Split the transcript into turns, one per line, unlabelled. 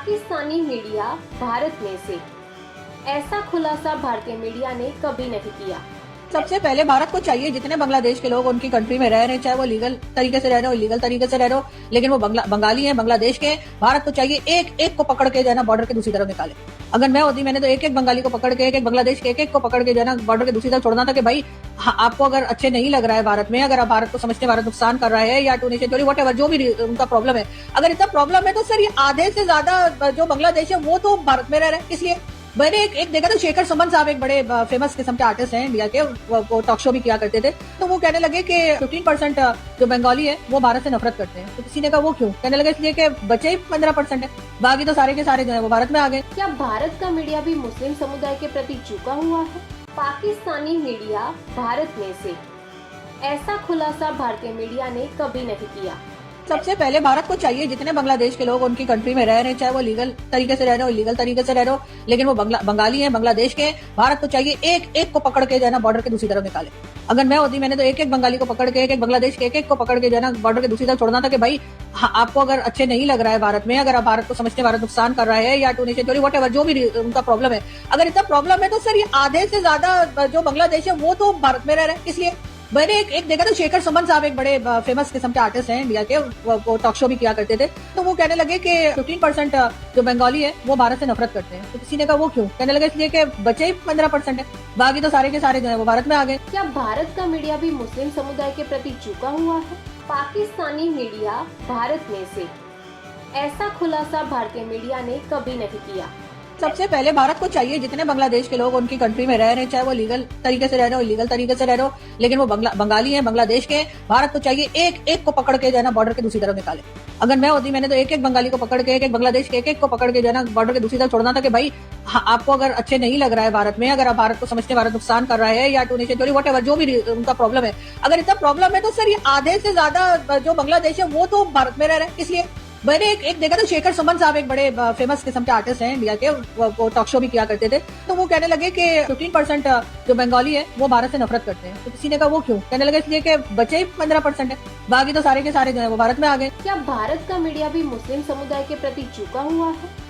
Pakistani media Bharat में से, ऐसा खुलासा भारतीय मीडिया ने कभी नहीं किया।
सबसे पहले भारत को चाहिए जितने बांग्लादेश के लोग उनकी कंट्री में रह रहे हैं, चाहे वो लीगल तरीके से रह रहे हो, इलीगल तरीके से रह रहे हो, लेकिन वो बंगाली हैं, बांग्लादेश के। भारत को चाहिए एक एक को पकड़ के जो है ना बॉर्डर के दूसरी तरफ निकाले। अगर मैं होती, मैंने तो एक एक बंगाली को पकड़ के, एक एक बांग्लादेश के एक को पकड़ के जो है ना बॉर्डर के दूसरी तरफ छोड़ना था कि भाई आपको अगर अच्छे नहीं लग रहा है भारत में, अगर आप भारत को समझते भारत नुकसान कर रहा है या टूनिशिया चोरी वट एवर जो भी उनका प्रॉब्लम है, अगर इतना प्रॉब्लम है तो सर ये आधे से ज्यादा जो बांग्लादेश है वो तो भारत में रह रहे हैं। इसलिए मैंने एक देखा था, शेखर सुमन साहब एक बड़े फेमस किस्म के आर्टिस्ट हैं इंडिया के, वो टॉक शो भी किया करते थे, तो वो कहने लगे कि 15% जो बंगाली है वो भारत से नफरत करते हैं। तो किसी ने कहा वो क्यों? कहने लगे इसलिए कि बचे ही 15% है, बाकी तो सारे के सारे जो है वो भारत में आ गए।
क्या भारत का मीडिया भी मुस्लिम समुदाय के प्रति झुका हुआ है? पाकिस्तानी मीडिया भारत में से, ऐसा खुलासा भारतीय मीडिया ने कभी नहीं किया।
सबसे पहले भारत को चाहिए जितने बांग्लादेश के लोग उनकी कंट्री में रह रहे हैं, चाहे वो लीगल तरीके से रह रहे हो, इलीगल तरीके से रह रहे हो, लेकिन वो बंगाली हैं, बांग्लादेश के। भारत को चाहिए एक एक को पकड़ के जो है ना बॉर्डर के दूसरी तरफ निकाले। अगर मैं होती, मैंने तो एक एक बंगाली को पकड़ के, एक एक बांग्लादेश के एक को पकड़ के जो है ना बॉर्डर के दूसरी तरफ छोड़ना था कि भाई आपको अगर अच्छे नहीं लग रहा है भारत में, अगर आप भारत को समझते भारत नुकसान कर रहा है या टूनिशिया चोरी वट एवर जो भी उनका प्रॉब्लम है, अगर इतना प्रॉब्लम है तो सर ये आधे से ज्यादा जो बांग्लादेश है वो तो भारत में रह रहे हैं। इसलिए मैंने एक देखा था, शेखर सुमन साहब एक बड़े फेमस किस्म के आर्टिस्ट हैं इंडिया के, वो टॉक शो भी किया करते थे, तो वो कहने लगे कि 15% जो बंगाली है वो भारत से नफरत करते हैं। तो किसी ने कहा वो क्यों? कहने लगे इसलिए कि बचे ही 15% है, बाकी तो सारे के सारे जो है वो भारत में आ गए।
क्या भारत का मीडिया भी मुस्लिम समुदाय के प्रति झुका हुआ है? पाकिस्तानी मीडिया भारत में से, ऐसा खुलासा भारतीय मीडिया ने कभी नहीं किया।
सबसे पहले भारत को चाहिए जितने बांग्लादेश के लोग उनकी कंट्री में रह रहे हैं, चाहे वो लीगल तरीके से रह रहे हो, इलीगल तरीके से रह रहे हो, लेकिन वो बंगाली हैं, बांग्लादेश के। भारत को चाहिए एक एक को पकड़ के जो है ना बॉर्डर के दूसरी तरफ निकाले। अगर मैं होती, मैंने तो एक एक बंगाली को पकड़ के, एक एक बांग्लादेश के एक को पकड़ के जो है ना बॉर्डर के दूसरी तरफ छोड़ना था कि भाई आपको अगर अच्छे नहीं लग रहा है भारत में, अगर आप भारत को समझते भारत नुकसान कर रहा है या टूनिशिया चोरी वट एवर जो भी उनका प्रॉब्लम है, अगर इतना प्रॉब्लम है तो सर ये आधे से ज्यादा जो बांग्लादेश है वो तो भारत में रह रहे हैं। इसलिए मैंने एक देखा था, शेखर सुमन साहब एक बड़े फेमस किस्म के आर्टिस्ट हैं इंडिया के, वो टॉक शो भी किया करते थे, तो वो कहने लगे कि 15% जो बंगाली है वो भारत से नफरत करते हैं। तो किसी ने कहा वो क्यों? कहने लगे इसलिए कि बचे ही 15% है, बाकी तो सारे के सारे जो है वो भारत में आ गए।
क्या भारत का मीडिया भी मुस्लिम समुदाय के प्रति झुका हुआ है?